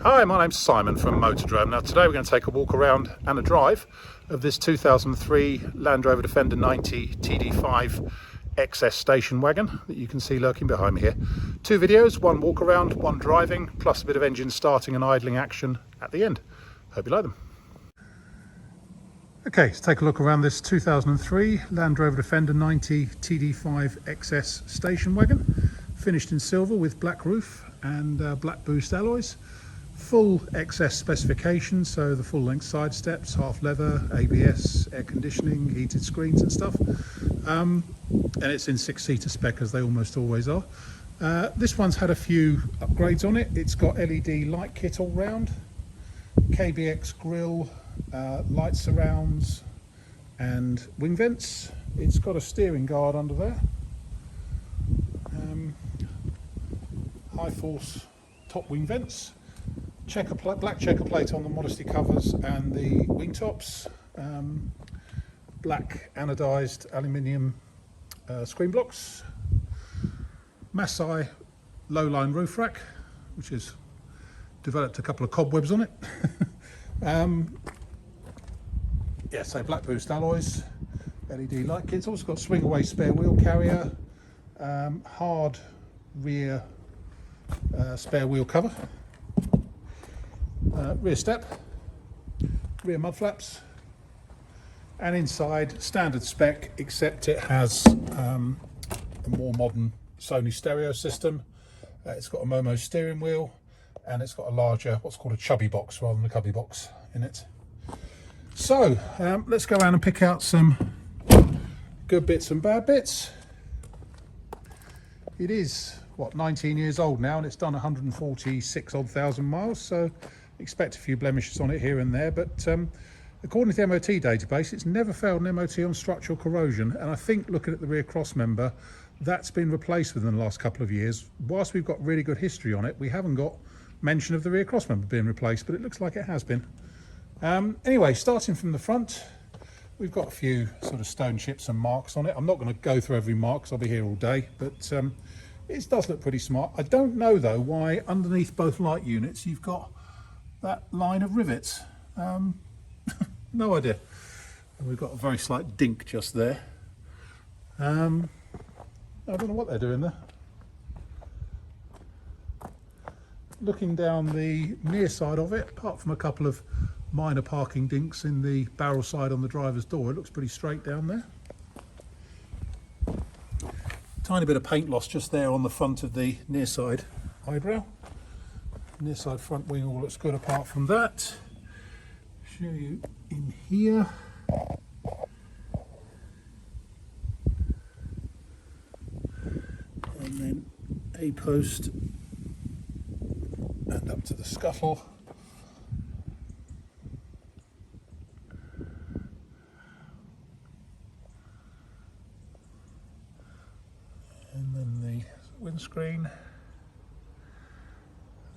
Hi, my name's Simon from Motodrome. Now today we're going to take a walk around and a drive of this 2003 Land Rover Defender 90 TD5 XS Station Wagon that you can see lurking behind me here. Two videos, one walk around, one driving, plus a bit of engine starting and idling action at the end. Hope you like them. Okay, let's take a look around this 2003 Land Rover Defender 90 TD5 XS Station Wagon. Finished in silver with black roof and black boost alloys. Full XS specifications, so the full length side steps, half leather, ABS, air conditioning, heated screens and stuff. And it's in 6-seater spec, as they almost always are. This one's had a few upgrades on it. It's got LED light kit all round, KBX grille, light surrounds and wing vents. It's got a steering guard under there, high force top wing vents, black checker plate on the modesty covers and the wing tops, black anodized aluminium screen blocks, Masai low line roof rack, which has developed a couple of cobwebs on it. Yeah, so black boost alloys, LED light kits. Also got swing away spare wheel carrier, hard rear spare wheel cover, rear step, rear mud flaps, and inside standard spec, except it has a more modern Sony stereo system. It's got a Momo steering wheel, and it's got a larger, what's called a chubby box rather than a cubby box in it. So let's go around and pick out some good bits and bad bits. It is, what, 19 years old now, and it's done 146 odd thousand miles, so expect a few blemishes on it here and there, but according to the MOT database, it's never failed an MOT on structural corrosion, and I think, looking at the rear cross member, that's been replaced within the last couple of years. Whilst we've got really good history on it, we haven't got mention of the rear cross member being replaced, but it looks like it has been. Anyway, starting from the front, we've got a few sort of stone chips and marks on it. I'm not going to go through every mark because I'll be here all day, but it does look pretty smart. I don't know though why underneath both light units you've got that line of rivets. No idea. And we've got a very slight dink just there. I don't know what they're doing there. Looking down the near side of it, apart from a couple of minor parking dinks in the barrel side on the driver's door, it looks pretty straight down there. Tiny bit of paint loss just there on the front of the near side eyebrow. Near side front wing all looks good apart from that. Show you in here. And then a post and up to the scuttle. And then the windscreen.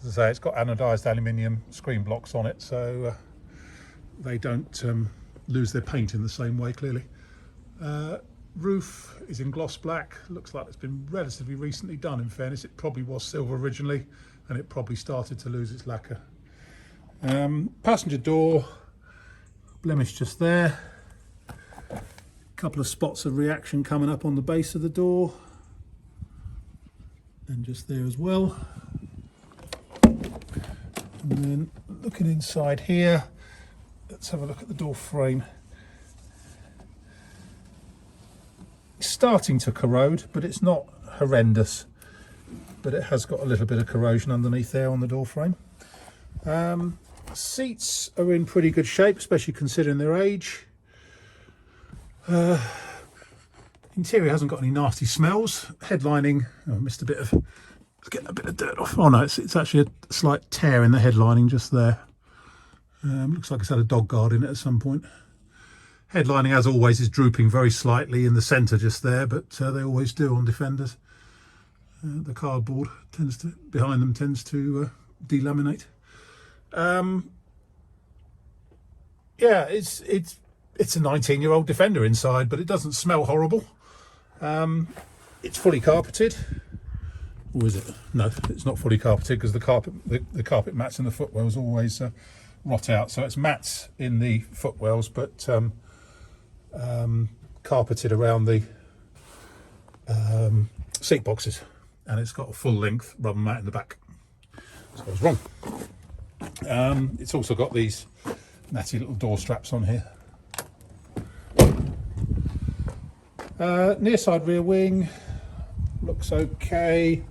As I say, it's got anodized aluminium screen blocks on it, so they don't lose their paint in the same way, clearly. Roof is in gloss black. Looks like it's been relatively recently done, in fairness. It probably was silver originally, and it probably started to lose its lacquer. Passenger door, blemish just there. A couple of spots of reaction coming up on the base of the door, and just there as well. And then looking inside here, let's have a look at the door frame. It's starting to corrode, but it's not horrendous. But it has got a little bit of corrosion underneath there on the door frame. Seats are in pretty good shape, especially considering their age. Interior hasn't got any nasty smells. Headlining, oh, I missed a bit of, getting a bit of dirt off. Oh no, it's actually a slight tear in the headlining just there. Looks like it's had a dog guard in it at some point. Headlining, as always, is drooping very slightly in the centre just there, but they always do on Defenders. The cardboard behind them tends to delaminate. Yeah, it's a 19-year-old Defender inside, but it doesn't smell horrible. It's fully carpeted. Or is it? No, it's not fully carpeted because the carpet mats in the footwells always rot out. So it's mats in the footwells, but carpeted around the seat boxes, and it's got a full length rubber mat in the back. So I was wrong. It's also got these natty little door straps on here. Near side rear wing looks okay.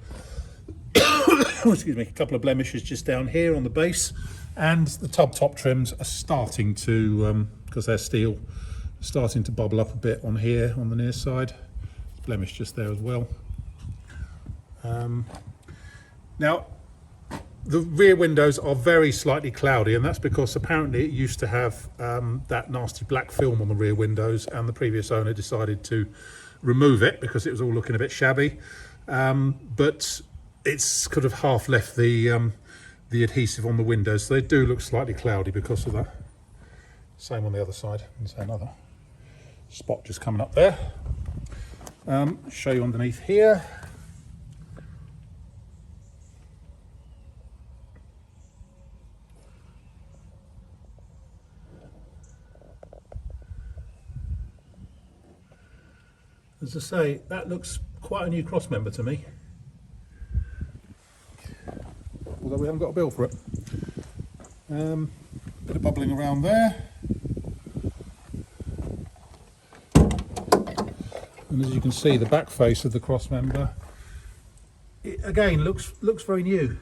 Excuse me, a couple of blemishes just down here on the base, and the tub top trims are starting to, because they're steel, starting to bubble up a bit on here on the near side. Blemish just there as well. Now the rear windows are very slightly cloudy, and that's because apparently it used to have that nasty black film on the rear windows, and the previous owner decided to remove it because it was all looking a bit shabby. But it's kind of half left the adhesive on the windows, so they do look slightly cloudy because of that. Same on the other side. There's another spot just coming up there. Show you underneath here. As I say, that looks quite a new cross member to me, although we haven't got a bill for it. Bit of bubbling around there, and as you can see, the back face of the cross member, it again looks very new.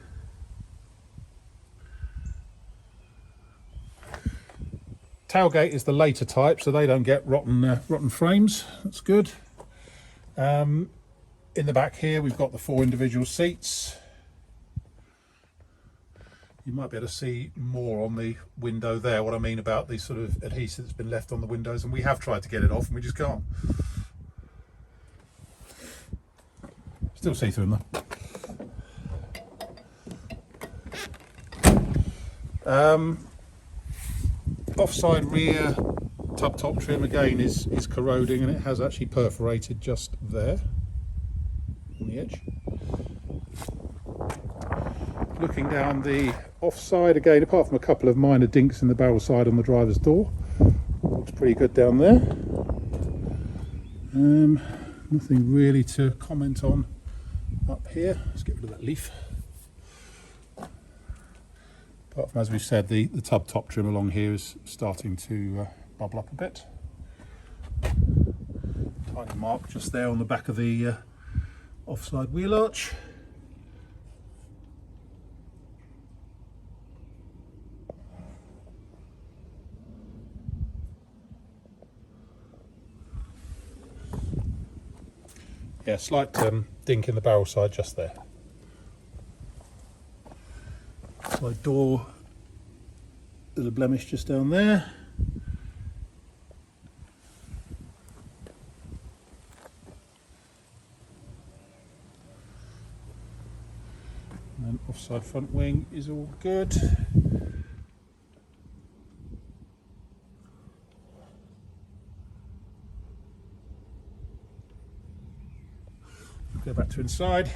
Tailgate is the later type, so they don't get rotten frames. That's good. In the back here we've got the 4 individual seats. You might be able to see more on the window there what I mean about the sort of adhesive that's been left on the windows, and we have tried to get it off and we just can't. Still see through them though. Offside rear tub top trim again is corroding, and it has actually perforated just there on the edge. Looking down the offside again, apart from a couple of minor dinks in the barrel side on the driver's door, looks pretty good down there. Nothing really to comment on up here. Let's get rid of that leaf. Apart from, as we've said, the tub top trim along here is starting to bubble up a bit. Tiny mark just there on the back of the offside wheel arch. Yeah, slight dink in the barrel side just there. Side door, little blemish just down there. And offside front wing is all good. Go back to inside.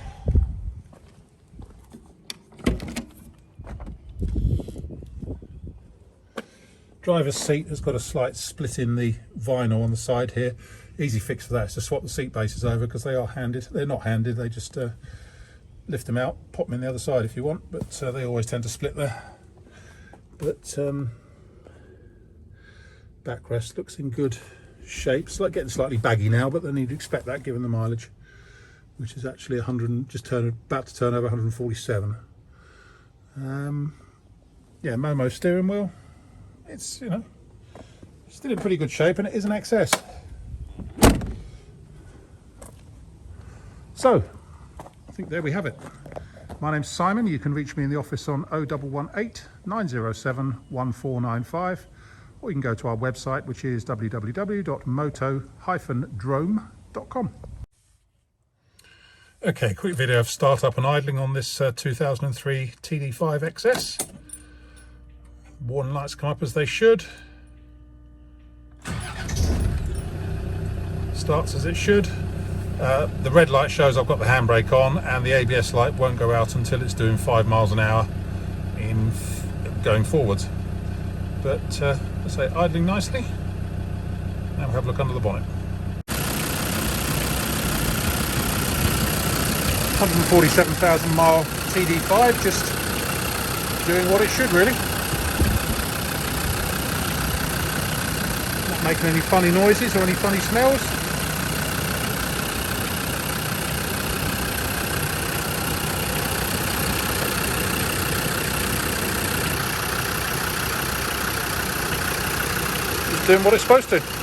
Driver's seat has got a slight split in the vinyl on the side here. Easy fix for that is to swap the seat bases over, because they are handed. They're not handed, they just lift them out, pop them in the other side if you want, but they always tend to split there. But backrest looks in good shape. It's like getting slightly baggy now, but then you'd expect that given the mileage, which is actually 100, about to turn over 147. Yeah, Momo steering wheel. It's, you know, still in pretty good shape, and it is an XS. So, I think there we have it. My name's Simon. You can reach me in the office on 0118 907 1495, or you can go to our website, which is www.moto-drome.com. Okay, quick video of startup and idling on this 2003 TD5 XS. Warning lights come up as they should. Starts as it should. The red light shows I've got the handbrake on, and the ABS light won't go out until it's doing 5 miles an hour in going forwards. But let's say idling nicely. Now we'll have a look under the bonnet. 147,000 mile TD5, just doing what it should really. Not making any funny noises or any funny smells. Just doing what it's supposed to.